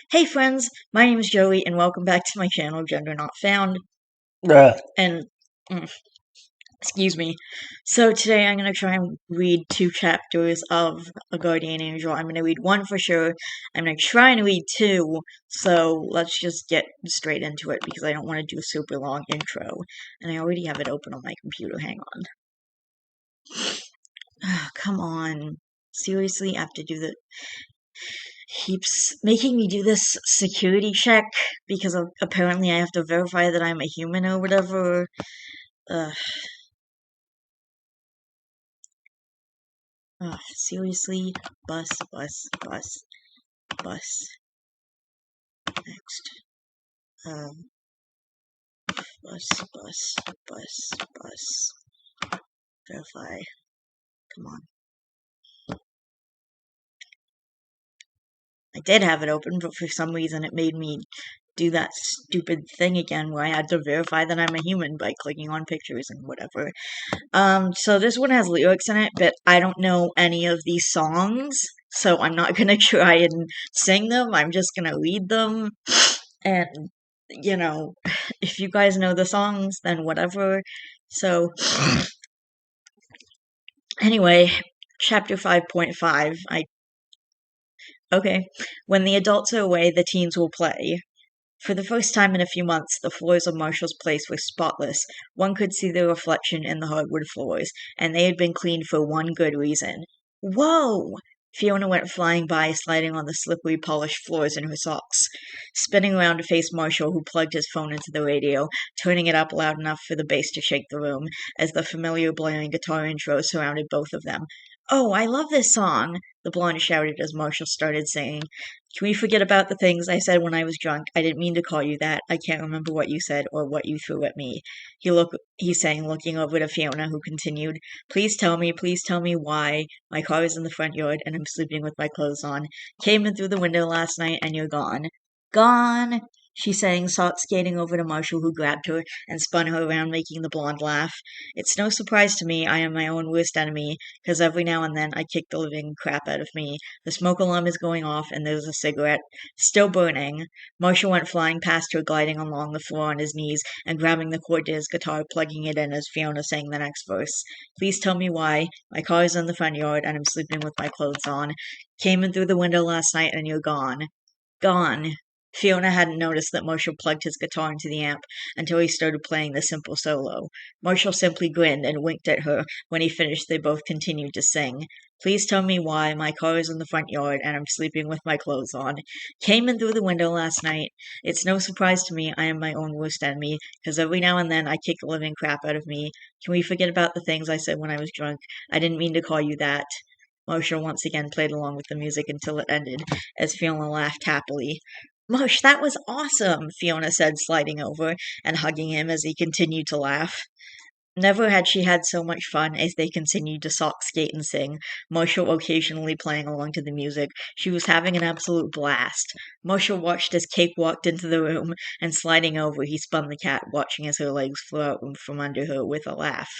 Hey friends, my name is Joey and welcome back to my channel, Gender Not Found. Bruh. And, excuse me. So today I'm going to try and read 2 chapters of A Guardian Angel. I'm going to read one for sure. I'm going to try and read two, so let's just get straight into it because I don't want to do a super long intro. And I already have it open on my computer, hang on. Come on. Seriously, I have to do the... Keeps making me do this security check because apparently I have to verify that I'm a human or whatever. Ugh. Seriously? Bus. Next. Um, bus. Verify. Come on. I did have it open, but for some reason it made me do that stupid thing again where I had to verify that I'm a human by clicking on pictures and whatever. So this one has lyrics in it, but I don't know any of these songs, so I'm not gonna try and sing them. I'm just gonna read them, and if you guys know the songs, then whatever. So anyway, chapter 5.5. Okay. When the adults are away, the teens will play. For the first time in a few months, the floors of Marshall's place were spotless. One could see their reflection in the hardwood floors, and they had been cleaned for one good reason. Whoa! Fiona went flying by, sliding on the slippery, polished floors in her socks, spinning around to face Marshall, who plugged his phone into the radio, turning it up loud enough for the bass to shake the room, as the familiar blaring guitar intro surrounded both of them. "Oh, I love this song!" the blonde shouted as Marshall started singing. "Can we forget about the things I said when I was drunk? I didn't mean to call you that. I can't remember what you said or what you threw at me." He sang, looking over to Fiona, who continued, please tell me why. My car is in the front yard and I'm sleeping with my clothes on. Came in through the window last night and you're gone." "Gone," she sang, skating over to Marshall, who grabbed her and spun her around, making the blonde laugh. "It's no surprise to me I am my own worst enemy, 'cause every now and then I kick the living crap out of me. The smoke alarm is going off, and there's a cigarette still burning." Marshall went flying past her, gliding along the floor on his knees and grabbing the cord to his guitar, plugging it in as Fiona sang the next verse. "Please tell me why. My car is in the front yard, and I'm sleeping with my clothes on. Came in through the window last night, and you're gone." Gone. Fiona hadn't noticed that Marshall plugged his guitar into the amp until he started playing the simple solo. Marshall simply grinned and winked at her. When he finished, they both continued to sing. "Please tell me why. My car is in the front yard, and I'm sleeping with my clothes on. Came in through the window last night. It's no surprise to me I am my own worst enemy, 'cause every now and then I kick the living crap out of me. Can we forget about the things I said when I was drunk? I didn't mean to call you that." Marshall once again played along with the music until it ended, as Fiona laughed happily. "Marsh, that was awesome," Fiona said, sliding over and hugging him as he continued to laugh. Never had she had so much fun as they continued to sock skate and sing, Marshall occasionally playing along to the music. She was having an absolute blast. Marshall watched as Kate walked into the room, and sliding over, he spun the cat, watching as her legs flew out from under her with a laugh.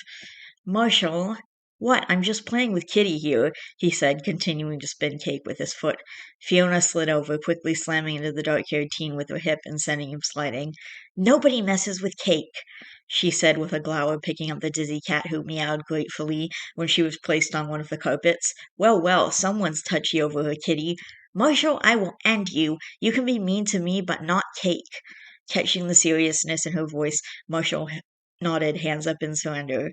"Marshall." "What? I'm just playing with Kitty here," he said, continuing to spin Kate with his foot. Fiona slid over, quickly slamming into the dark-haired teen with her hip and sending him sliding. "Nobody messes with Cake," she said with a glower, picking up the dizzy cat who meowed gratefully when she was placed on one of the carpets. Well, someone's touchy over her, Kitty." "Marshall, I will end you. You can be mean to me, but not Cake." Catching the seriousness in her voice, Marshall nodded, hands up in surrender.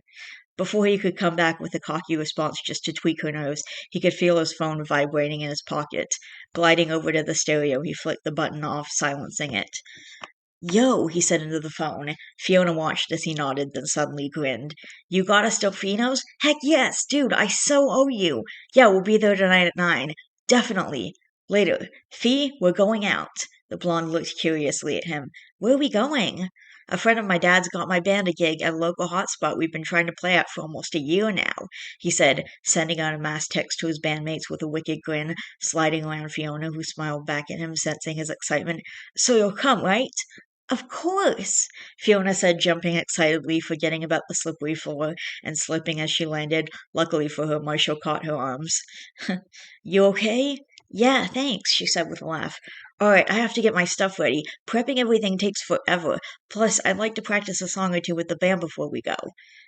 Before he could come back with a cocky response just to tweak her nerves, he could feel his phone vibrating in his pocket. Gliding over to the stereo, he flicked the button off, silencing it. "Yo," he said into the phone. Fiona watched as he nodded, then suddenly grinned. "You got us Delfinos? Heck yes, dude, I so owe you. Yeah, we'll be there tonight at 9. Definitely. Later. Fee, we're going out." The blonde looked curiously at him. "Where are we going?" "A friend of my dad's got my band a gig at a local hotspot we've been trying to play at for almost a year now," he said, sending out a mass text to his bandmates with a wicked grin, sliding around Fiona, who smiled back at him, sensing his excitement. "So you'll come, right?" "Of course," Fiona said, jumping excitedly, forgetting about the slippery floor, and slipping as she landed. Luckily for her, Marshall caught her arms. "You okay?" "Yeah, thanks," she said with a laugh. Alright, I have to get my stuff ready. Prepping everything takes forever. Plus, I'd like to practice a song or two with the band before we go.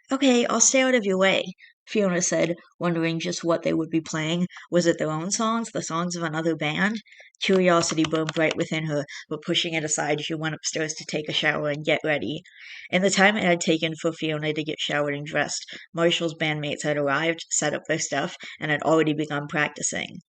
Okay, I'll stay out of your way, Fiona said, wondering just what they would be playing. Was it their own songs, the songs of another band? Curiosity burned bright within her, but pushing it aside, she went upstairs to take a shower and get ready. In the time it had taken for Fiona to get showered and dressed, Marshall's bandmates had arrived, set up their stuff, and had already begun practicing.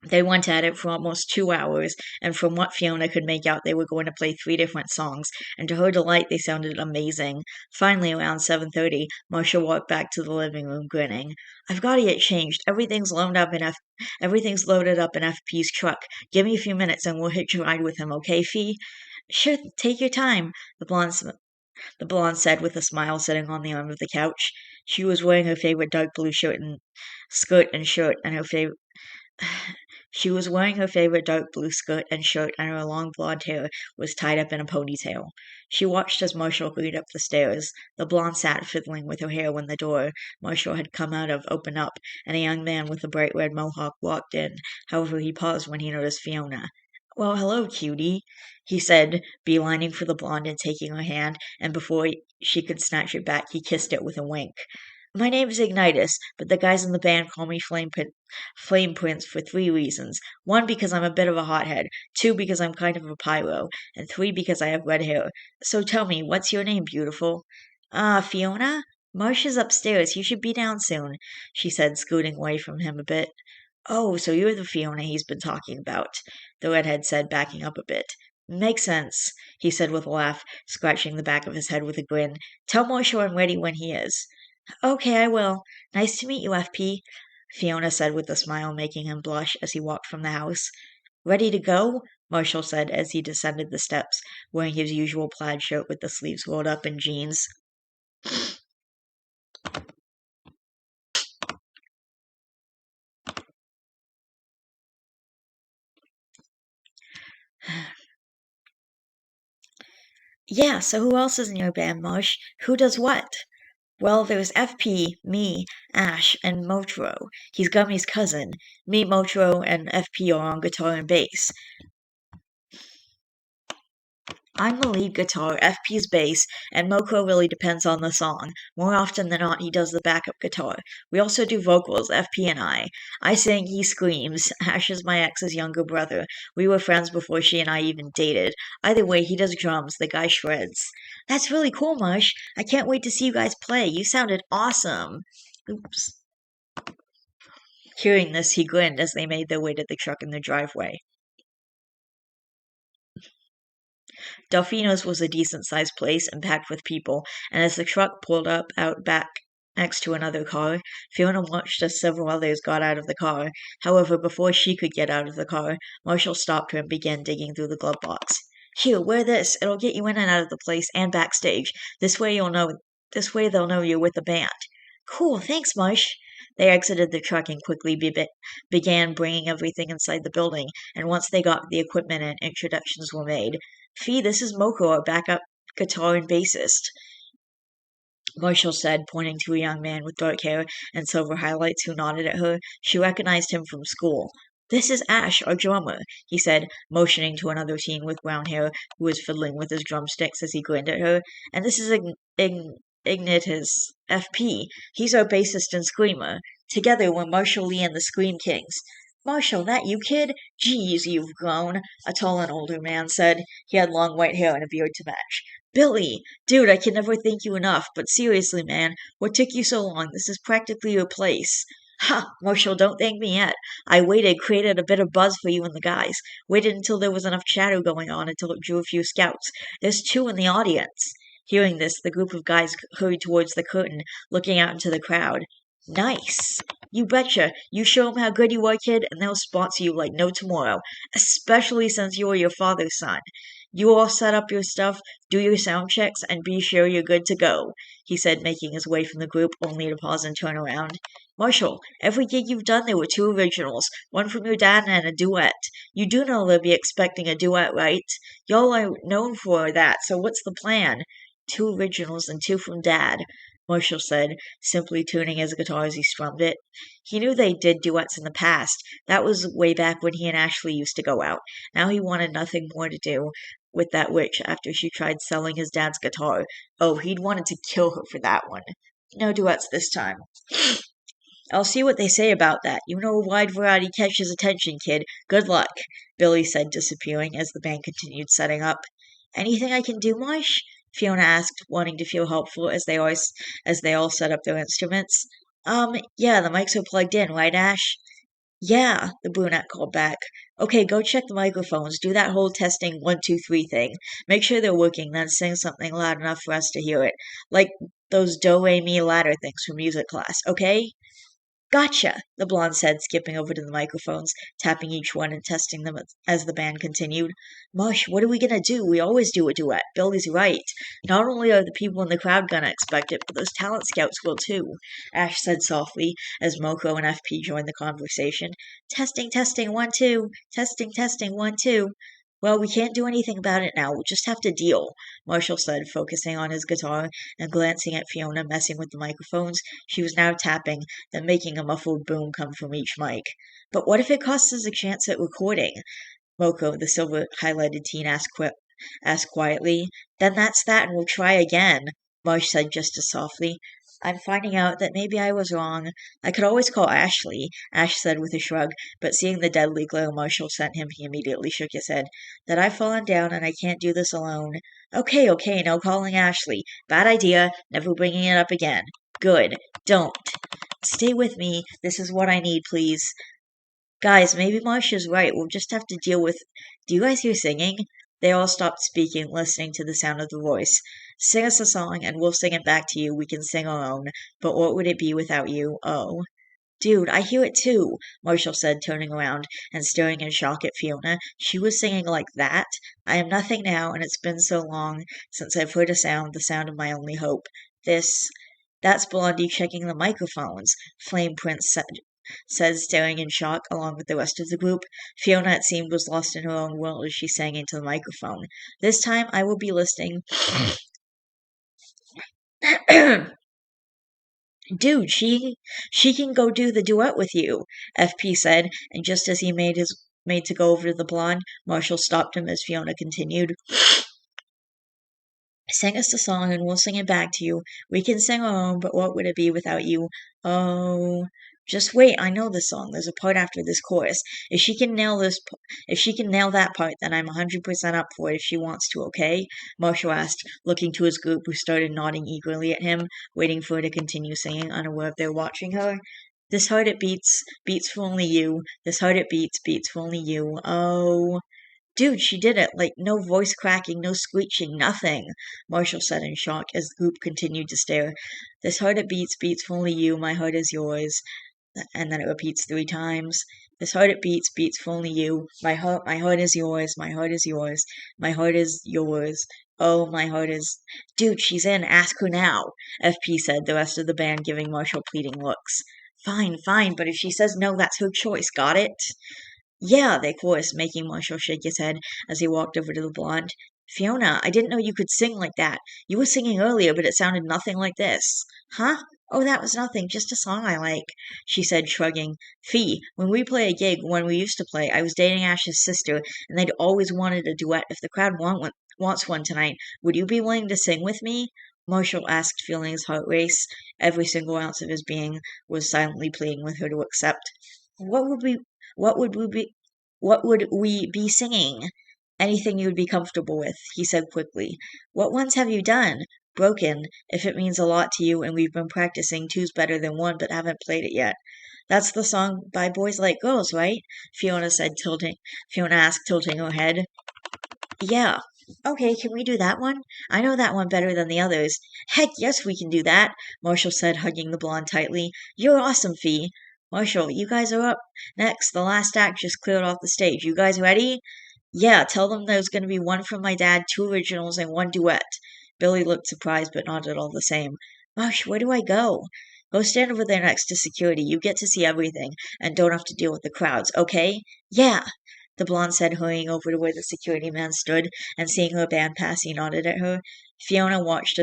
They went at it for almost 2 hours, and from what Fiona could make out, they were going to play 3 different songs, and to her delight, they sounded amazing. Finally, around 7:30, Marshall walked back to the living room, grinning. "I've got to get changed. Everything's loaded up in FP's truck. Give me a few minutes, and we'll hitch a ride with him, okay, Fee?" "Sure, take your time," the blonde said with a smile, sitting on the arm of the couch. She was wearing her favorite dark blue skirt and shirt, and her favorite She was wearing her favorite dark blue skirt and shirt, and her long blonde hair was tied up in a ponytail. She watched as Marshall hurried up the stairs. The blonde sat fiddling with her hair when the door Marshall had come out of opened up, and a young man with a bright red mohawk walked in. However, he paused when he noticed Fiona. "Well, hello, cutie," he said, beelining for the blonde and taking her hand, and before she could snatch it back, he kissed it with a wink. "My name's Ignitus, but the guys in the band call me Flame Prince for 3 reasons. 1, because I'm a bit of a hothead. 2, because I'm kind of a pyro. And 3, because I have red hair. So tell me, what's your name, beautiful?" Fiona? Marsh is upstairs. You should be down soon," she said, scooting away from him a bit. "Oh, so you're the Fiona he's been talking about," the redhead said, backing up a bit. "Makes sense," he said with a laugh, scratching the back of his head with a grin. "Tell Marshall I'm ready when he is." "Okay, I will. Nice to meet you, FP," Fiona said with a smile, making him blush as he walked from the house. "Ready to go?" Marshall said as he descended the steps, wearing his usual plaid shirt with the sleeves rolled up and jeans. "Yeah, so who else is in your band, Marsh? Who does what?" "Well, there's FP, me, Ash, and Motro. He's Gummy's cousin. Me, Motro, and FP are on guitar and bass. I'm the lead guitar, FP's bass, and Moko really depends on the song. More often than not, he does the backup guitar. We also do vocals, FP and I. I sing, he screams. Ash is my ex's younger brother. We were friends before she and I even dated. Either way, he does drums. The guy shreds." "That's really cool, Marsh. I can't wait to see you guys play. You sounded awesome." Oops. Hearing this, he grinned as they made their way to the truck in the driveway. Delfino's was a decent-sized place and packed with people, and as the truck pulled up out back next to another car, Fiona watched as several others got out of the car. However, before she could get out of the car, Marshall stopped her and began digging through the glove box. "Here, wear this. It'll get you in and out of the place and backstage. This way they'll know you're with the band." "Cool, thanks, Marsh." They exited the truck and quickly began bringing everything inside the building, and once they got the equipment in, introductions were made. "Fee, this is Moko, our backup guitar and bassist," Marshall said, pointing to a young man with dark hair and silver highlights who nodded at her. She recognized him from school. "This is Ash, our drummer," he said, motioning to another teen with brown hair who was fiddling with his drumsticks as he grinned at her. "And this is Ignitus, FP. He's our bassist and screamer. Together, we're Marshall Lee and the Scream Kings." "Marshall, that you, kid? Geez, you've grown," a tall and older man said. He had long white hair and a beard to match. "Billy! Dude, I can never thank you enough, but seriously, man, what took you so long? This is practically your place." "Ha! Marshall, don't thank me yet. I waited, created a bit of buzz for you and the guys. Waited until there was enough chatter going on until it drew a few scouts. There's 2 in the audience." Hearing this, the group of guys hurried towards the curtain, looking out into the crowd. "Nice. You betcha. You show 'em how good you are, kid, and they'll sponsor you like no tomorrow, especially since you are your father's son. You all set up your stuff, do your sound checks, and be sure you're good to go," he said, making his way from the group, only to pause and turn around. "Marshall, every gig you've done there were 2 originals, one from your dad and a duet. You do know they'll be expecting a duet, right? Y'all are known for that, so what's the plan?" "2 originals and 2 from Dad." Marshall said, simply tuning his guitar as he strummed it. He knew they did duets in the past. That was way back when he and Ashley used to go out. Now he wanted nothing more to do with that witch after she tried selling his dad's guitar. Oh, he'd wanted to kill her for that one. No duets this time. I'll see what they say about that. You know, a wide variety catches attention, kid. Good luck, Billy said, disappearing as the band continued setting up. Anything I can do, Marsh? Fiona asked, wanting to feel helpful as they all set up their instruments. Yeah, the mics are plugged in, right, Ash? Yeah, the brunette called back. Okay, go check the microphones. Do that whole testing 1, 2, 3 thing. Make sure they're working, then sing something loud enough for us to hear it. Like those do, re, mi ladder things from music class, okay? Gotcha, the blonde said, skipping over to the microphones, tapping each one and testing them as the band continued. Mush, what are we gonna do? We always do a duet. Billy's right. Not only are the people in the crowd gonna expect it, but those talent scouts will too, Ash said softly as Moko and FP joined the conversation. Testing, 1, 2. Testing, 1, 2. Well, we can't do anything about it now. We'll just have to deal, Marshall said, focusing on his guitar and glancing at Fiona messing with the microphones. She was now tapping, then making a muffled boom come from each mic. But what if it costs us a chance at recording? Moko, the silver-highlighted teen, asked quietly. Then that's that, and we'll try again, Marsh said just as softly. I'm finding out that maybe I was wrong. I could always call Ashley, Ash said with a shrug, but seeing the deadly glare Marshall sent him, he immediately shook his head. That I've fallen down and I can't do this alone. Okay, no calling Ashley. Bad idea. Never bringing it up again. Good. Don't. Stay with me. This is what I need, please. Guys, maybe Marsha's right. We'll just have to deal with. Do you guys hear singing? They all stopped speaking, listening to the sound of the voice. Sing us a song, and we'll sing it back to you. We can sing our own. But what would it be without you? Oh. Dude, I hear it too, Marshall said, turning around and staring in shock at Fiona. She was singing like that. I am nothing now, and it's been so long since I've heard a sound, the sound of my only hope. That's Blondie checking the microphones, Flame Prince said, staring in shock along with the rest of the group. Fiona, it seemed, was lost in her own world as she sang into the microphone. This time I will be listening. Dude, she can go do the duet with you, FP said, and just as he made to go over to the blonde, Marshall stopped him as Fiona continued. Sing us a song and we'll sing it back to you. We can sing our own, but what would it be without you? Oh, just wait, I know the song. There's a part after this chorus. If she can nail that part, then I'm 100% up for it if she wants to, okay? Marshall asked, looking to his group who started nodding eagerly at him, waiting for her to continue singing, unaware if they were watching her. This heart it beats for only you. This heart it beats for only you. Oh. Dude, she did it. Like, no voice cracking, no screeching, nothing, Marshall said in shock as the group continued to stare. This heart it beats for only you, my heart is yours. And then it repeats 3 times. This heart it beats for only you. My heart is yours, my heart is yours, my heart is yours. Oh, my heart is. Dude, she's in. Ask her now, FP said, the rest of the band giving Marshall pleading looks. Fine, but if she says no, that's her choice. Got it? Yeah, they chorused, making Marshall shake his head as he walked over to the blonde. Fiona, I didn't know you could sing like that. You were singing earlier, but it sounded nothing like this. Huh? Oh, that was nothing, just a song I like, she said, shrugging. Fee, when we play a gig, when we used to play, I was dating Ash's sister, and they'd always wanted a duet. If the crowd wants one tonight, would you be willing to sing with me? Marshall asked, feeling his heart race. Every single ounce of his being was silently pleading with her to accept. What would we what would we be singing? Anything you would be comfortable with, he said quickly. What ones have you done? Broken, if it means a lot to you, and we've been practicing. Two's better than one, but haven't played it yet. That's the song by Boys Like Girls, right? Fiona asked, tilting her head. Yeah. Okay, can we do that one? I know that one better than the others. Heck yes, we can do that, Marshall said, hugging the blonde tightly. You're awesome, Fee. Marshall, you guys are up next. The last act just cleared off the stage. You guys ready? Yeah, tell them there's going to be one from my dad, 2 originals, and 1 duet. Billy looked surprised but nodded all the same. Marsh, where do I go? Go stand over there next to security. You get to see everything and don't have to deal with the crowds, okay? Yeah. the blonde said, hurrying over to where the security man stood, and seeing her band pass, he nodded at her. Fiona watched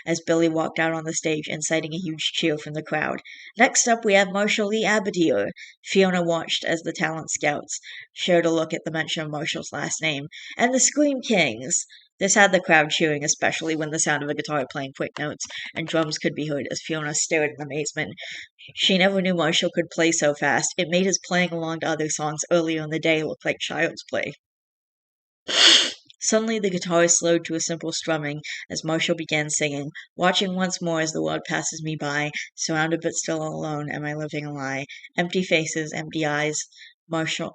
as Billy walked out on the stage, inciting a huge cheer from the crowd. Next up, we have Marshal Lee Aberdeer. Fiona watched as the talent scouts shared a look at the mention of Marshall's last name. And the Scream Kings! This had the crowd cheering, especially when the sound of a guitar playing quick notes and drums could be heard as Fiona stared in amazement. She never knew Marshall could play so fast. It made his playing along to other songs earlier in the day look like child's play. Suddenly the guitar slowed to a simple strumming as Marshall began singing, watching once more as the world passes me by, surrounded but still alone, am I living a lie? Empty faces, empty eyes. Marshall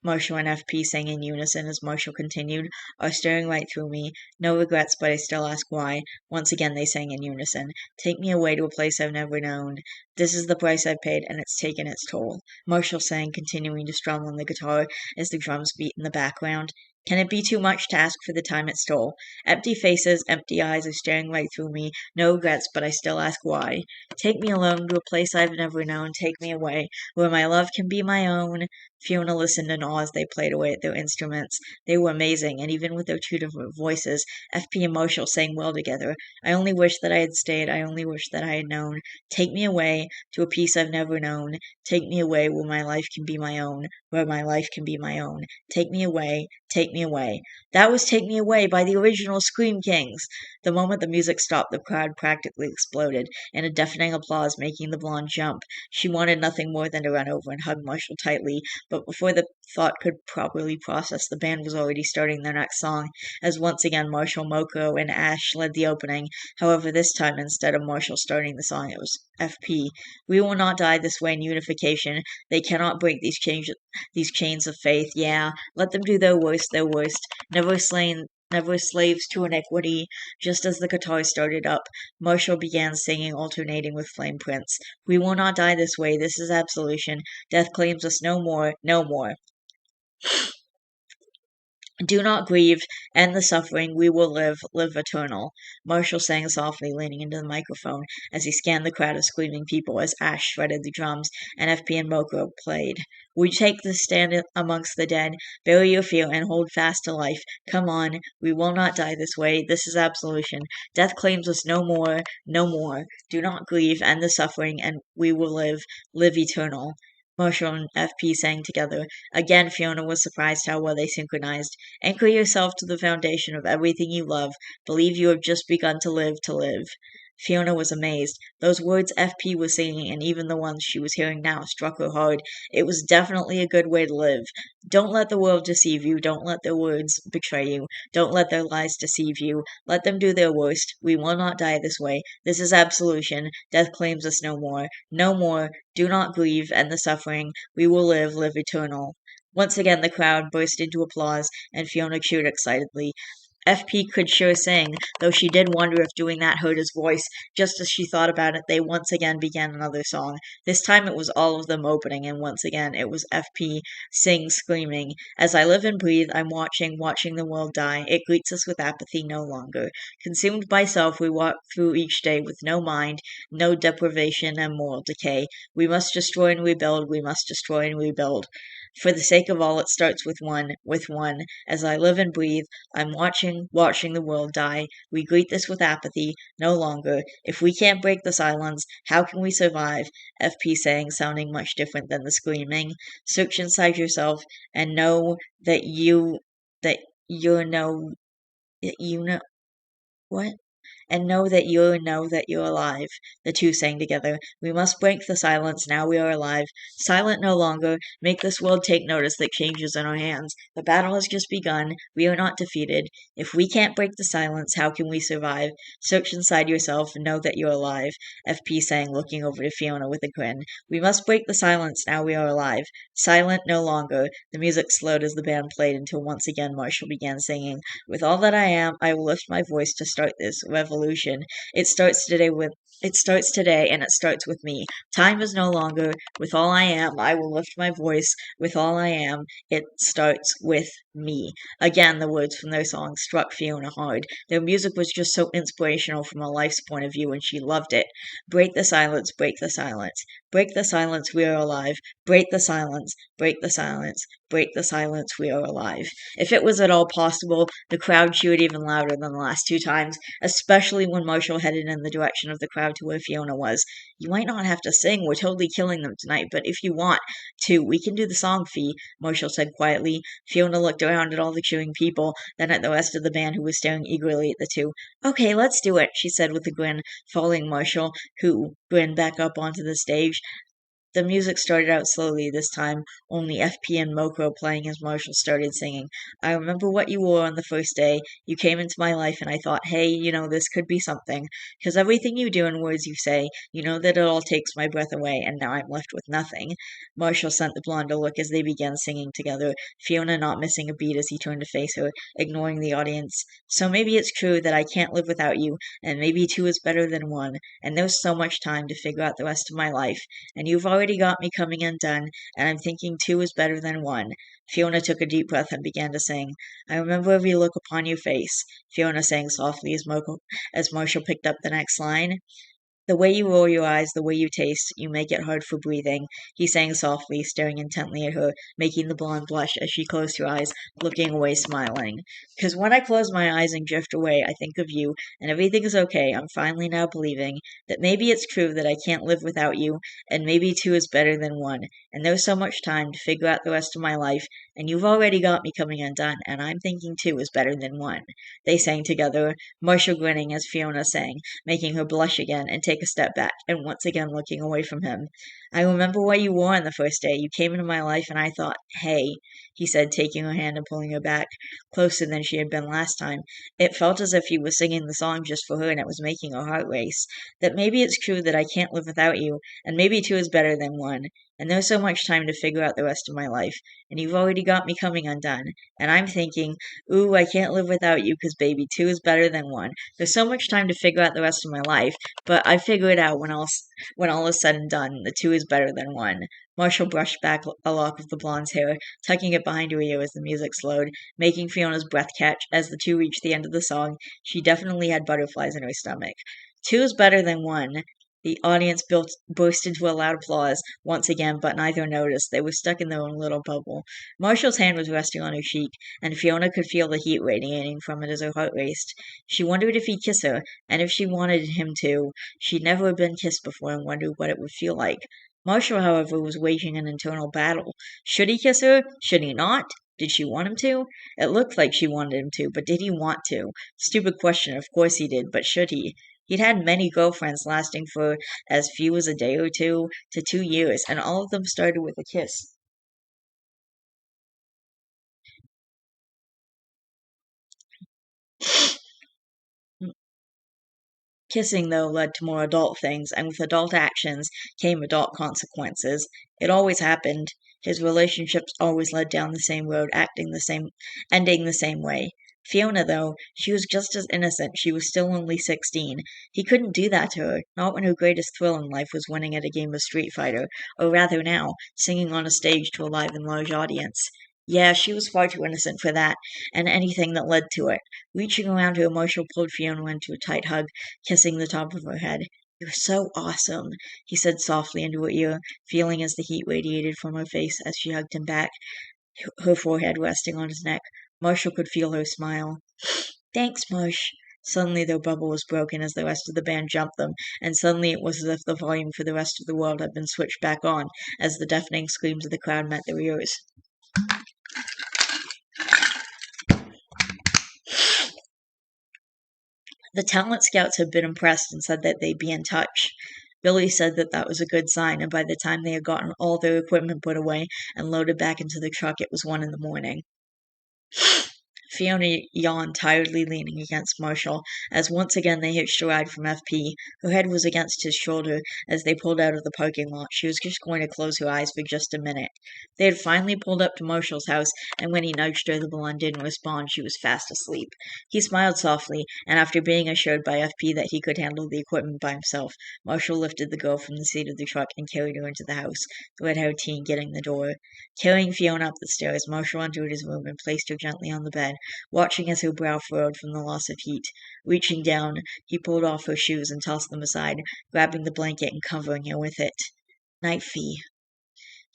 and FP sang in unison as Marshall continued, are staring right through me. No regrets, but I still ask why. Once again they sang in unison. Take me away to a place I've never known. This is the price I've paid, and it's taken its toll. Marshall sang, continuing to strum on the guitar as the drums beat in the background. Can it be too much to ask for the time it stole? Empty faces, empty eyes are staring right through me. No regrets, but I still ask why. Take me alone to a place I've never known. Take me away, where my love can be my own. Fiona listened in awe as they played away at their instruments. They were amazing, and even with their two different voices, FP and Marshall sang well together. I only wish that I had stayed. I only wish that I had known. Take me away to a peace I've never known. Take me away where my life can be my own. Where my life can be my own. Take me away. Take me away. That was Take Me Away by the original Scream Kings. The moment the music stopped, the crowd practically exploded, in a deafening applause, making the blonde jump. She wanted nothing more than to run over and hug Marshall tightly, but before the thought could properly process, the band was already starting their next song, as once again Marshall, Moko, and Ash led the opening. However, this time, instead of Marshall starting the song, it was FP. We will not die this way in unification. They cannot break these chains of faith. Yeah, let them do their worst, never slaves to iniquity. Just as the guitar started up, Marshall began singing, alternating with Flame Prince. We will not die this way. This is absolution. Death claims us no more, no more. Do not grieve, end the suffering, we will live eternal. Marshall sang softly, leaning into the microphone as he scanned the crowd of screaming people as Ash shredded the drums and FP and Moko played. We take the stand amongst the dead, bury your fear, and hold fast to life. Come on, we will not die this way. This is absolution. Death claims us no more, no more. Do not grieve, end the suffering, and we will live eternal. Marshall and FP sang together. Again, Fiona was surprised how well they synchronized. Anchor yourself to the foundation of everything you love. Believe you have just begun to live, to live. Fiona was amazed. Those words FP was singing, and even the ones she was hearing now, struck her hard. It was definitely a good way to live. Don't let the world deceive you. Don't let their words betray you. Don't let their lies deceive you. Let them do their worst. We will not die this way. This is absolution. Death claims us no more. No more. Do not grieve, end the suffering. We will live eternal. Once again the crowd burst into applause, and Fiona cheered excitedly. FP could sure sing, though she did wonder if doing that hurt his voice. Just as she thought about it, they once again began another song. This time it was all of them opening, and once again it was FP screaming. As I live and breathe, I'm watching the world die. It greets us with apathy no longer. Consumed by self, we walk through each day with no mind, no deprivation and moral decay. We must destroy and rebuild, we must destroy and rebuild. For the sake of all, it starts with one. As I live and breathe, I'm watching the world die. We greet this with apathy, no longer. If we can't break the silence, how can we survive? FP sang, sounding much different than the screaming. Search inside yourself and know that you know what? And know that you're alive. The two sang together. We must break the silence, now we are alive. Silent no longer, make this world take notice that change is in our hands. The battle has just begun, we are not defeated. If we can't break the silence, how can we survive? Search inside yourself and know that you're alive. FP sang, looking over to Fiona with a grin. We must break the silence, now we are alive. Silent no longer. The music slowed as the band played until once again Marshall began singing. With all that I am, I will lift my voice to start this revolution. It starts today, and it starts with me. Time is no longer. With all I am, I will lift my voice. With all I am, it starts with me. Again, the words from their song struck Fiona hard. Their music was just so inspirational from a life's point of view, and she loved it. Break the silence, break the silence. Break the silence, we are alive. Break the silence, break the silence, break the silence, we are alive. If it was at all possible, the crowd cheered even louder than the last two times, especially when Marshall headed in the direction of the crowd to where Fiona was. You might not have to sing, we're totally killing them tonight, but if you want to, we can do the song, Fee, Marshall said quietly. Fiona looked around at all the cheering people, then at the rest of the band who was staring eagerly at the two. Okay, let's do it, she said with a grin, following Marshall, who grinned back up onto the stage. The music started out slowly this time, only FP and Moko playing as Marshall started singing. I remember what you wore on the first day. You came into my life and I thought, hey, this could be something. 'Cause everything you do and words you say, you know that it all takes my breath away and now I'm left with nothing. Marshall sent the blonde a look as they began singing together, Fiona not missing a beat as he turned to face her, ignoring the audience. So maybe it's true that I can't live without you, and maybe two is better than one, and there's so much time to figure out the rest of my life, and you've already got me coming undone, and I'm thinking two is better than one. Fiona took a deep breath and began to sing. I remember every look upon your face, Fiona sang softly as Marshall picked up the next line. The way you roll your eyes, the way you taste, you make it hard for breathing, he sang softly, staring intently at her, making the blonde blush as she closed her eyes, looking away, smiling. 'Cause when I close my eyes and drift away, I think of you, and everything is okay. I'm finally now believing that maybe it's true that I can't live without you, and maybe two is better than one, and there's so much time to figure out the rest of my life, and you've already got me coming undone, and I'm thinking two is better than one. They sang together, Marshall grinning as Fiona sang, making her blush again and take a step back, and once again looking away from him. I remember what you wore on the first day. You came into my life, and I thought, hey, he said, taking her hand and pulling her back, closer than she had been last time. It felt as if he was singing the song just for her, and it was making her heart race. That maybe it's true that I can't live without you, and maybe two is better than one, and there's so much time to figure out the rest of my life, and you've already got me coming undone, and I'm thinking, ooh, I can't live without you, 'cause baby, two is better than one. There's so much time to figure out the rest of my life, but I figure it out when all is said and done. The two is better than one. Marshall brushed back a lock of the blonde's hair, tucking it behind her ear as the music slowed, making Fiona's breath catch as the two reached the end of the song. She definitely had butterflies in her stomach. Two is better than one. The audience burst into a loud applause once again, but neither noticed. They were stuck in their own little bubble. Marshall's hand was resting on her cheek, and Fiona could feel the heat radiating from it as her heart raced. She wondered if he'd kiss her, and if she wanted him to. She'd never been kissed before and wondered what it would feel like. Marshall, however, was waging an internal battle. Should he kiss her? Should he not? Did she want him to? It looked like she wanted him to, but did he want to? Stupid question, of course he did, but should he? He'd had many girlfriends lasting for as few as a day or two to 2 years, and all of them started with a kiss. Kissing, though, led to more adult things, and with adult actions came adult consequences. It always happened. His relationships always led down the same road, ending the same way. Fiona, though, she was just as innocent. She was still only 16. He couldn't do that to her, not when her greatest thrill in life was winning at a game of Street Fighter, or rather now, singing on a stage to a live and large audience. Yeah, she was far too innocent for that, and anything that led to it. Reaching around her, Marshall pulled Fiona into a tight hug, kissing the top of her head. You're so awesome, he said softly into her ear, feeling as the heat radiated from her face as she hugged him back, her forehead resting on his neck. Marshall could feel her smile. Thanks, Marsh. Suddenly their bubble was broken as the rest of the band jumped them, and suddenly it was as if the volume for the rest of the world had been switched back on, as the deafening screams of the crowd met their ears. The talent scouts had been impressed and said that they'd be in touch. Billy said that that was a good sign, and by the time they had gotten all their equipment put away and loaded back into the truck, it was 1 in the morning. Fiona yawned, tiredly leaning against Marshall, as once again they hitched a ride from FP. Her head was against his shoulder as they pulled out of the parking lot. She was just going to close her eyes for just a minute. They had finally pulled up to Marshall's house, and when he nudged her, the blonde didn't respond. She was fast asleep. He smiled softly, and after being assured by FP that he could handle the equipment by himself, Marshall lifted the girl from the seat of the truck and carried her into the house, the red-haired teen getting the door. Carrying Fiona up the stairs, Marshall entered his room and placed her gently on the bed, watching as her brow furrowed from the loss of heat. Reaching down, he pulled off her shoes and tossed them aside, grabbing the blanket and covering her with it. Night, Fee,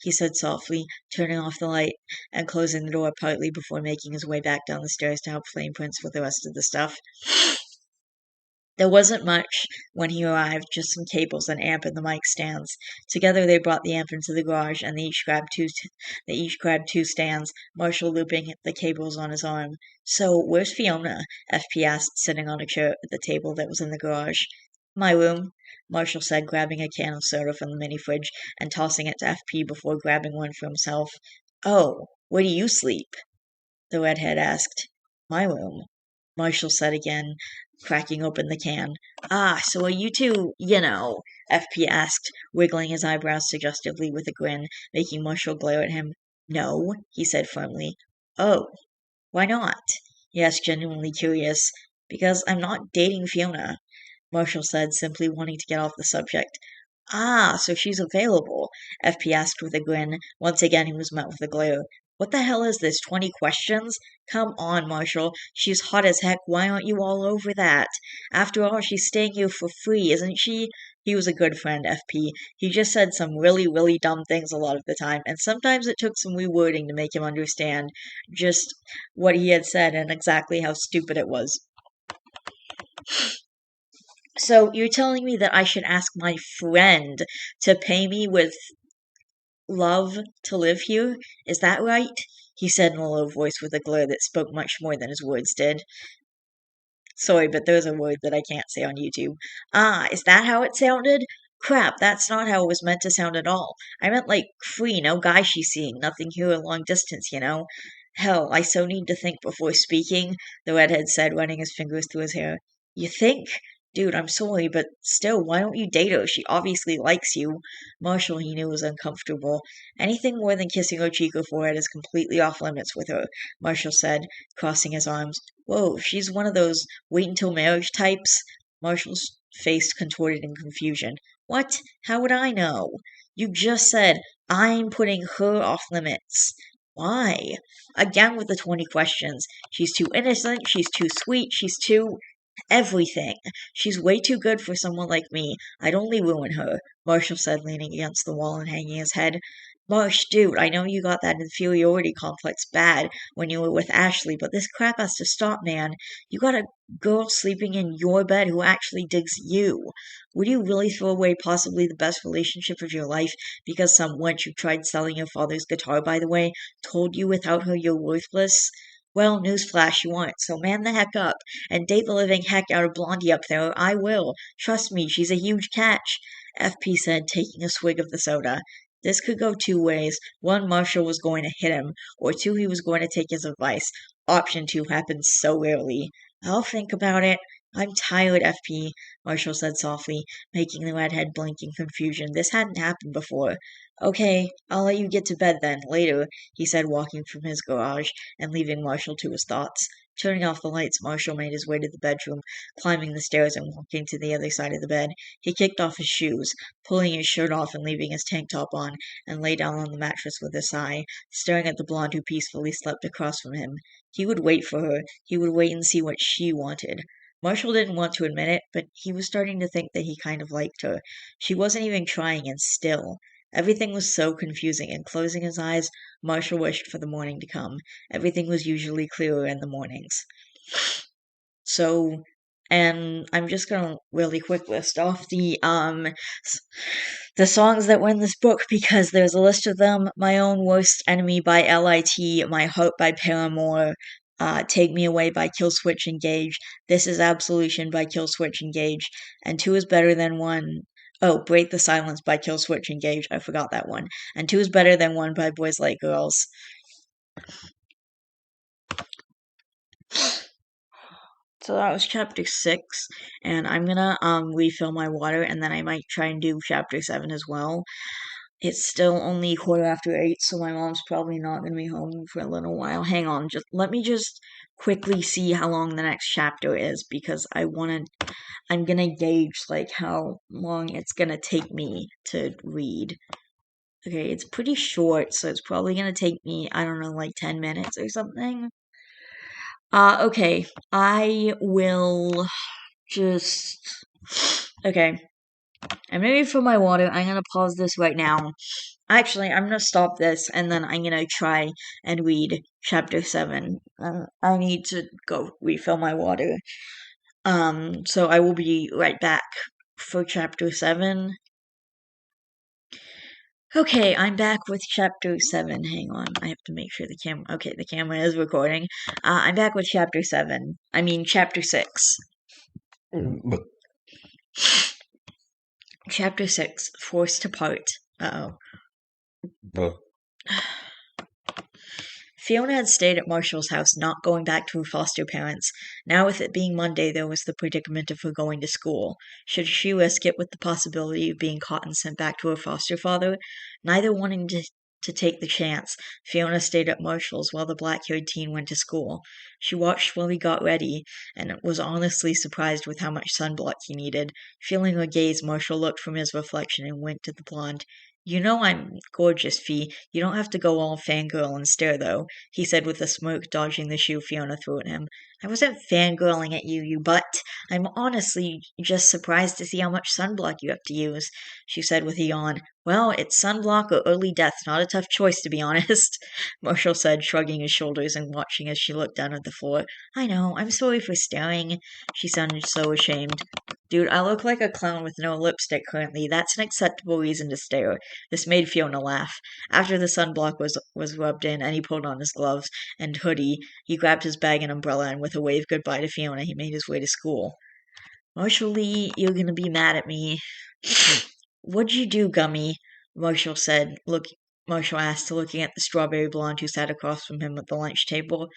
he said softly, turning off the light and closing the door partly before making his way back down the stairs to help Flame Prince with the rest of the stuff. There wasn't much when he arrived, just some cables and amp in the mic stands. Together they brought the amp into the garage, and they each grabbed two stands, Marshall looping the cables on his arm. So, where's Fiona? FP asked, sitting on a chair at the table that was in the garage. My room, Marshall said, grabbing a can of soda from the mini fridge and tossing it to FP before grabbing one for himself. Oh, where do you sleep? The redhead asked. My room, Marshall said again, cracking open the can. Ah, so are you two, FP asked, wiggling his eyebrows suggestively with a grin, making Marshall glare at him. No, he said firmly. Oh, why not? He asked, genuinely curious. Because I'm not dating Fiona, Marshall said, simply wanting to get off the subject. Ah, so she's available, FP asked with a grin. Once again he was met with a glare. What the hell is this, 20 questions? Come on, Marshall. She's hot as heck. Why aren't you all over that? After all, she's staying here for free, isn't she? He was a good friend, FP. He just said some really, really dumb things a lot of the time, and sometimes it took some rewording to make him understand just what he had said and exactly how stupid it was. So, you're telling me that I should ask my friend to pay me with love to live here? Is that right? He said in a low voice with a glare that spoke much more than his words did. Sorry, but there's a word that I can't say on YouTube. Ah, is that how it sounded? Crap, that's not how it was meant to sound at all. I meant like free, no guy she's seeing, nothing here a long distance, Hell, I so need to think before speaking, the redhead said, running his fingers through his hair. You think? Dude, I'm sorry, but still, why don't you date her? She obviously likes you. Marshall, he knew, was uncomfortable. Anything more than kissing her cheek or forehead is completely off limits with her, Marshall said, crossing his arms. Whoa, she's one of those wait until marriage types? Marshall's face contorted in confusion. What? How would I know? You just said, I'm putting her off limits. Why? Again with the 20 questions. She's too innocent, she's too sweet, she's too everything. She's way too good for someone like me. I'd only ruin her, Marshall said, leaning against the wall and hanging his head. Marsh, dude, I know you got that inferiority complex bad when you were with Ashley, but this crap has to stop, man. You got a girl sleeping in your bed who actually digs you. Would you really throw away possibly the best relationship of your life because some wench who tried selling your father's guitar, by the way, told you without her you're worthless? Well, newsflash, you aren't, so man the heck up and date the living heck out of Blondie up there. I will. Trust me, she's a huge catch, FP said, taking a swig of the soda. This could go two ways. One, Marshall was going to hit him, or two, he was going to take his advice. Option two happens so rarely. I'll think about it. I'm tired, FP, Marshall said softly, making the redhead blink in confusion. This hadn't happened before. Okay, I'll let you get to bed then, later, he said, walking from his garage and leaving Marshall to his thoughts. Turning off the lights, Marshall made his way to the bedroom, climbing the stairs and walking to the other side of the bed. He kicked off his shoes, pulling his shirt off and leaving his tank top on, and lay down on the mattress with a sigh, staring at the blonde who peacefully slept across from him. He would wait for her. He would wait and see what she wanted. Marshall didn't want to admit it, but he was starting to think that he kind of liked her. She wasn't even trying, and still. Everything was so confusing, and closing his eyes, Marshall wished for the morning to come. Everything was usually clearer in the mornings. So, and I'm just gonna really quick list off the songs that were in this book because there's a list of them. My Own Worst Enemy by L.I.T., My Heart by Paramore, Take Me Away by Killswitch Engage, This Is Absolution by Killswitch Engage, and Two is Better Than One. Oh, Break the Silence by Killswitch Engage. I forgot that one. And Two is Better Than One by Boys Like Girls. So that was chapter 6, and I'm gonna refill my water, and then I might try and do chapter 7 as well. It's still only 8:15, so my mom's probably not gonna be home for a little while. Hang on, let me quickly see how long the next chapter is, because I'm gonna gauge, like, how long it's gonna take me to read. Okay, it's pretty short, so it's probably gonna take me, I don't know, like 10 minutes or something. Okay, I will just. Okay. And maybe for my water, I'm gonna pause this right now. Actually, I'm gonna stop this and then I'm gonna try and read chapter 7. I need to go refill my water. So I will be right back for chapter 7. Okay, I'm back with chapter 7. Hang on, I have to make sure the camera. Okay, the camera is recording. I'm back with chapter 7. I mean, chapter 6. Chapter 6 Forced to Part. Uh oh. Fiona had stayed at Marshall's house, not going back to her foster parents. Now, with it being Monday, there was the predicament of her going to school. Should she risk it with the possibility of being caught and sent back to her foster father? Neither wanting to take the chance, Fiona stayed at Marshall's while the black-haired teen went to school. She watched while he got ready, and was honestly surprised with how much sunblock he needed. Feeling her gaze, Marshall looked from his reflection and winked at the blonde. "You know I'm gorgeous, Fee. You don't have to go all fangirl and stare, though," he said with a smirk, dodging the shoe Fiona threw at him. "I wasn't fangirling at you, you butt. I'm honestly just surprised to see how much sunblock you have to use," she said with a yawn. "Well, it's sunblock or early death, not a tough choice, to be honest," Marshall said, shrugging his shoulders and watching as she looked down at the floor. "I know, I'm sorry for staring." She sounded so ashamed. "Dude, I look like a clown with no lipstick currently. That's an acceptable reason to stare." This made Fiona laugh. After the sunblock was rubbed in and he pulled on his gloves and hoodie, he grabbed his bag and umbrella, and with a wave goodbye to Fiona, he made his way to school. "Marshall Lee, you're gonna be mad at me." "What'd you do, Gummy?" Marshall said. Marshall asked, looking at the strawberry blonde who sat across from him at the lunch table.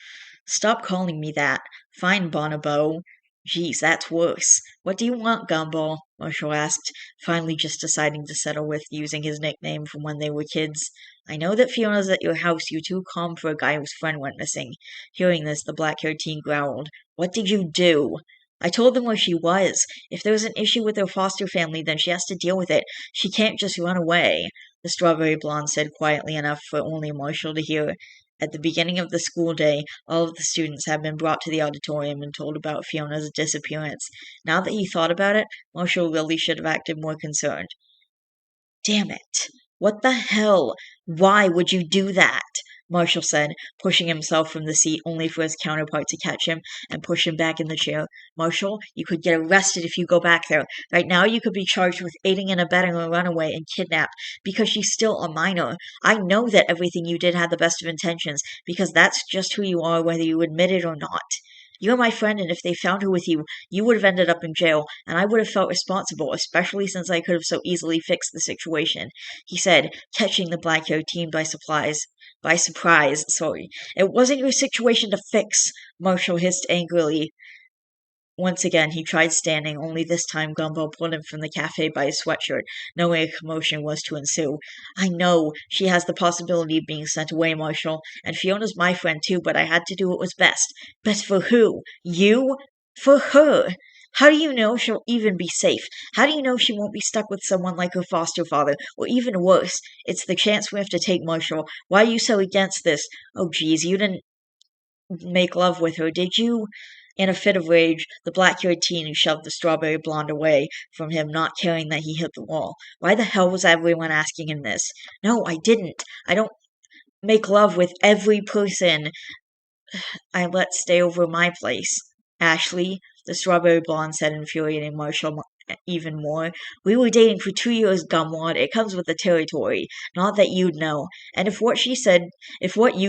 "Stop calling me that. Fine, Bonobo." "Geez, that's worse. What do you want, Gumball?" Marshall asked, finally just deciding to settle with using his nickname from when they were kids. "I know that Fiona's at your house. You're too calm for a guy whose friend went missing." Hearing this, the black-haired teen growled. "What did you do?" "I told them where she was. If there was an issue with her foster family, then she has to deal with it. She can't just run away," the strawberry blonde said quietly enough for only Marshall to hear. At the beginning of the school day, all of the students had been brought to the auditorium and told about Fiona's disappearance. Now that he thought about it, Marshall really should have acted more concerned. "Damn it! What the hell? Why would you do that?" Marshall said, pushing himself from the seat only for his counterpart to catch him and push him back in the chair. "Marshall, you could get arrested if you go back there. Right now you could be charged with aiding and abetting a runaway and kidnapped because she's still a minor. I know that everything you did had the best of intentions because that's just who you are whether you admit it or not. You're my friend, and if they found her with you, you would have ended up in jail, and I would have felt responsible, especially since I could have so easily fixed the situation," he said, catching the black-haired teen by surprise. "It wasn't your situation to fix," Marshall hissed angrily. Once again, he tried standing, only this time Gumball pulled him from the cafe by his sweatshirt, knowing a commotion was to ensue. "I know she has the possibility of being sent away, Marshall, and Fiona's my friend too, but I had to do what was best." "Best for who? You?" "For her. How do you know she'll even be safe? How do you know she won't be stuck with someone like her foster father, or even worse? It's the chance we have to take, Marshall. Why are you so against this? Oh, geez, you didn't make love with her, did you?" In a fit of rage, the black-haired teen shoved the strawberry blonde away from him, not caring that he hit the wall. Why the hell was everyone asking him this? "No, I didn't. I don't make love with every person I let stay over my place." "Ashley," the strawberry blonde said, infuriating Marshall even more. "We were dating for 2 years, Gumwad. It comes with the territory. Not that you'd know. And if what you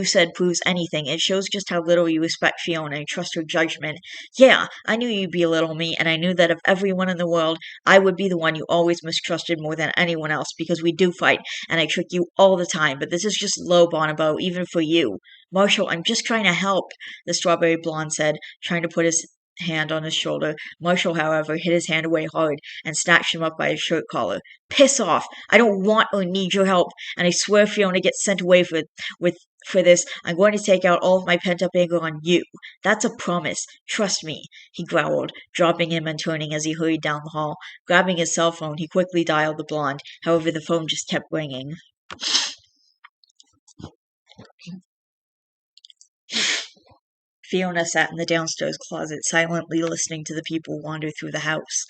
said proves anything, it shows just how little you respect Fiona and trust her judgment. Yeah, I knew you'd belittle me, and I knew that of everyone in the world, I would be the one you always mistrusted more than anyone else, because we do fight, and I trick you all the time, but this is just low, Bonobo, even for you." "Marshall, I'm just trying to help," the strawberry blonde said, trying to put his hand on his shoulder. Marshall, however, hit his hand away hard and snatched him up by his shirt collar. "Piss off! I don't want or need your help, and I swear if Fiona gets sent away for this, I'm going to take out all of my pent-up anger on you. That's a promise. Trust me," he growled, dropping him and turning as he hurried down the hall. Grabbing his cell phone, he quickly dialed the blonde. However, the phone just kept ringing. Fiona sat in the downstairs closet, silently listening to the people wander through the house.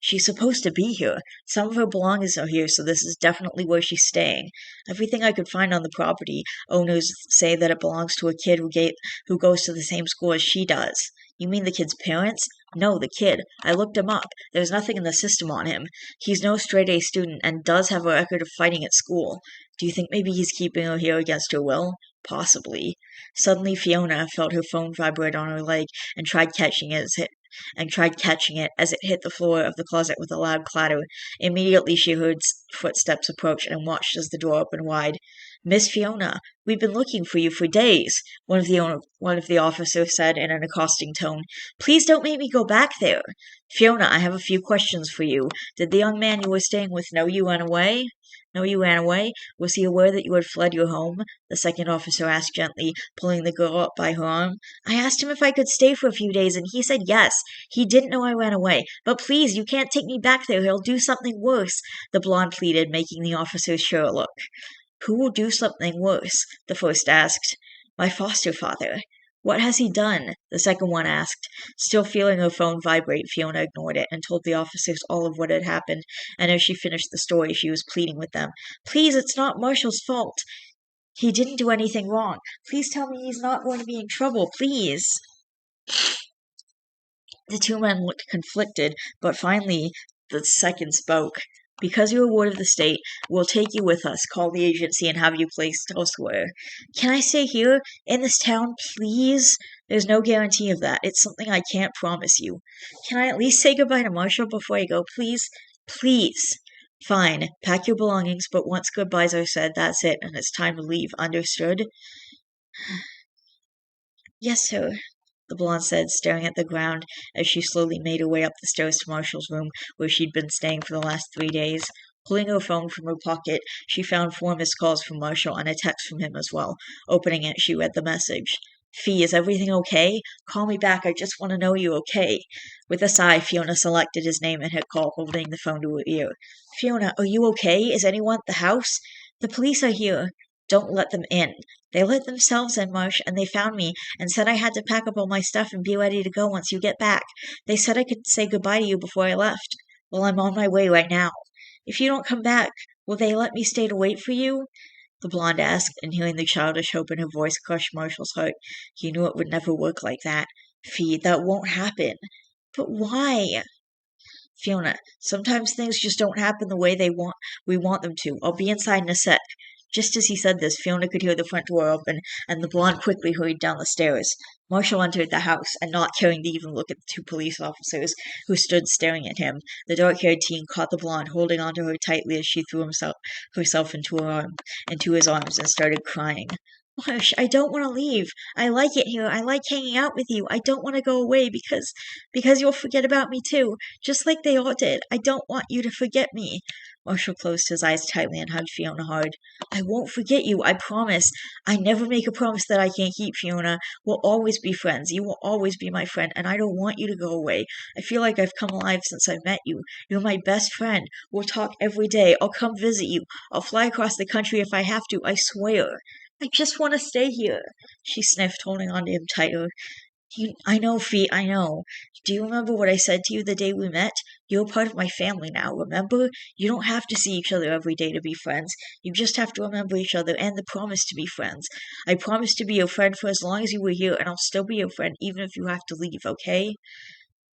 She's supposed to be here. Some of her belongings are here, so this is definitely where she's staying. Everything I could find on the property, owners say that it belongs to a kid who goes to the same school as she does. You mean the kid's parents? No, the kid. I looked him up. There's nothing in the system on him. He's no straight-A student and does have a record of fighting at school. Do you think maybe he's keeping her here against her will? Possibly. Suddenly Fiona felt her phone vibrate on her leg and tried catching it as it hit the floor of the closet with a loud clatter. Immediately she heard footsteps approach and watched as the door opened wide. Miss Fiona, we've been looking for you for days, one of the officers said in an accosting tone. Please don't make me go back there. Fiona, I have a few questions for you. Did the young man you were staying with know you ran away? Know you ran away? Was he aware that you had fled your home? The second officer asked gently, pulling the girl up by her arm. I asked him if I could stay for a few days, and he said yes. He didn't know I ran away. But please, you can't take me back there. He'll do something worse, the blonde pleaded, making the officer's shirt look. Who will do something worse? The first asked. My foster father. What has he done? The second one asked. Still feeling her phone vibrate, Fiona ignored it and told the officers all of what had happened, and as she finished the story, she was pleading with them. Please, it's not Marshall's fault. He didn't do anything wrong. Please tell me he's not going to be in trouble, please. The two men looked conflicted, but finally the second spoke. Because you're a ward of the state, we'll take you with us, call the agency, and have you placed elsewhere. Can I stay here, in this town, please? There's no guarantee of that. It's something I can't promise you. Can I at least say goodbye to Marshall before I go, please? Please. Fine. Pack your belongings, but once goodbyes are said, that's it, and it's time to leave. Understood? Yes, sir, the blonde said, staring at the ground as she slowly made her way up the stairs to Marshall's room, where she'd been staying for the last 3 days. Pulling her phone from her pocket, she found 4 missed calls from Marshall and a text from him as well. Opening it, she read the message. Fee, is everything okay? Call me back, I just want to know you're okay. With a sigh, Fiona selected his name and hit call, holding the phone to her ear. Fiona, are you okay? Is anyone at the house? The police are here. Don't let them in. They let themselves in, Marsh, and they found me and said I had to pack up all my stuff and be ready to go once you get back. They said I could say goodbye to you before I left. Well, I'm on my way right now. If you don't come back, will they let me stay to wait for you? The blonde asked, and hearing the childish hope in her voice crushed Marshall's heart. He knew it would never work like that. Fee, that won't happen. But why? Fiona, sometimes things just don't happen the way we want them to. I'll be inside in a sec. Just as he said this, Fiona could hear the front door open, and the blonde quickly hurried down the stairs. Marshall entered the house, and not caring to even look at the 2 police officers who stood staring at him, the dark-haired teen caught the blonde, holding onto her tightly as she threw herself into his arms, and started crying. Marsh, I don't want to leave. I like it here. I like hanging out with you. I don't want to go away because you'll forget about me too, just like they all did. I don't want you to forget me. Marshall closed his eyes tightly and hugged Fiona hard. I won't forget you, I promise. I never make a promise that I can't keep, Fiona. We'll always be friends. You will always be my friend, and I don't want you to go away. I feel like I've come alive since I met you. You're my best friend. We'll talk every day. I'll come visit you. I'll fly across the country if I have to, I swear. I just want to stay here, she sniffed, holding on to him tighter. I know, Fee, I know. Do you remember what I said to you the day we met? You're part of my family now, remember? You don't have to see each other every day to be friends. You just have to remember each other and the promise to be friends. I promise to be your friend for as long as you were here, and I'll still be your friend even if you have to leave, okay?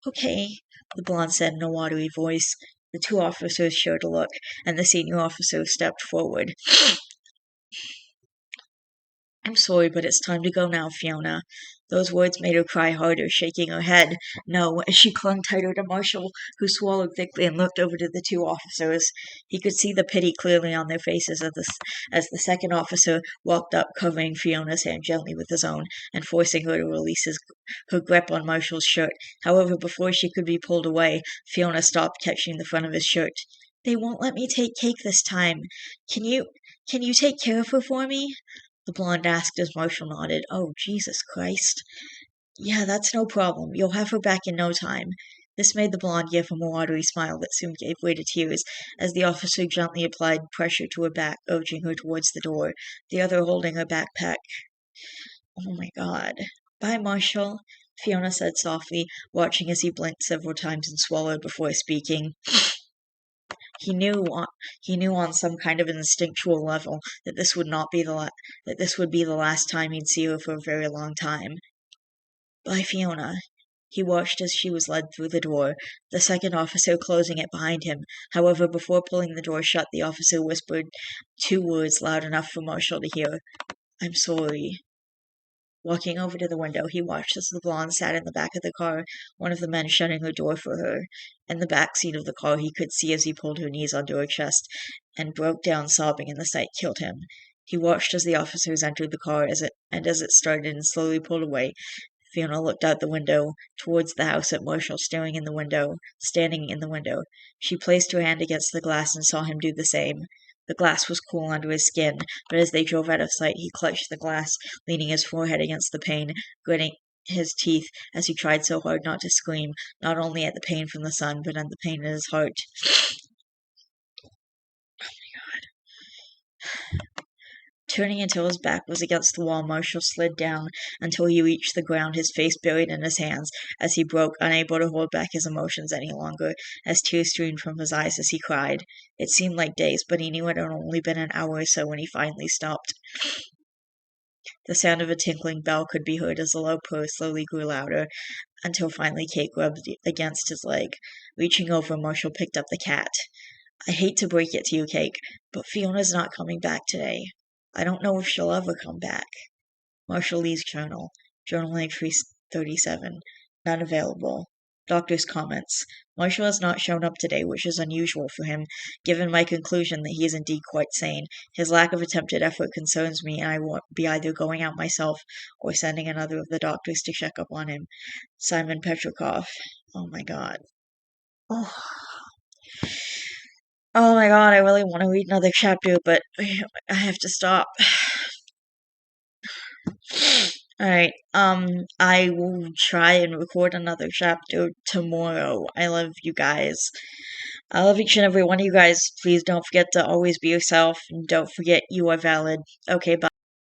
Okay, the blonde said in a watery voice. The 2 officers shared a look, and the senior officer stepped forward. I'm sorry, but it's time to go now, Fiona. Those words made her cry harder, shaking her head no as she clung tighter to Marshall, who swallowed thickly and looked over to the 2 officers. He could see the pity clearly on their faces as the second officer walked up, covering Fiona's hand gently with his own, and forcing her to release her grip on Marshall's shirt. However, before she could be pulled away, Fiona stopped, catching the front of his shirt. They won't let me take cake this time. Can you take care of her for me? The blonde asked as Marshall nodded. Oh, Jesus Christ. Yeah, that's no problem. You'll have her back in no time. This made the blonde give him a watery smile that soon gave way to tears as the officer gently applied pressure to her back, urging her towards the door, the other holding her backpack. Oh my God. Bye, Marshall. Fiona said softly, watching as he blinked several times and swallowed before speaking. He knew on, he knew on some kind of instinctual level that this would not be that this would be the last time he'd see her for a very long time. Bye, Fiona. He watched as she was led through the door, the second officer closing it behind him. However, before pulling the door shut, the officer whispered 2 words loud enough for Marshall to hear. I'm sorry. Walking over to the window, he watched as the blonde sat in the back of the car, one of the men shutting her door for her. In the back seat of the car, he could see as he pulled her knees onto her chest and broke down sobbing, and the sight killed him. He watched as the officers entered the car as it started and slowly pulled away. Fiona looked out the window towards the house at Marshall standing in the window. She placed her hand against the glass and saw him do the same. The glass was cool under his skin, but as they drove out of sight, he clutched the glass, leaning his forehead against the pane, gritting his teeth as he tried so hard not to scream, not only at the pain from the sun, but at the pain in his heart. Turning until his back was against the wall, Marshall slid down until he reached the ground, his face buried in his hands as he broke, unable to hold back his emotions any longer, as tears streamed from his eyes as he cried. It seemed like days, but he knew it had only been an hour or so when he finally stopped. The sound of a tinkling bell could be heard as the low purr slowly grew louder, until finally Kate rubbed against his leg. Reaching over, Marshall picked up the cat. I hate to break it to you, Kate, but Fiona's not coming back today. I don't know if she'll ever come back. Marshall Lee's journal. Journal entry 37. Not available. Doctor's comments. Marshall has not shown up today, which is unusual for him, given my conclusion that he is indeed quite sane. His lack of attempted effort concerns me, and I will be either going out myself or sending another of the doctors to check up on him. Simon Petrikov. Oh my god. Oh. Oh my god, I really want to read another chapter, but I have to stop. Alright, I will try and record another chapter tomorrow. I love you guys. I love each and every one of you guys. Please don't forget to always be yourself, and don't forget you are valid. Okay, bye.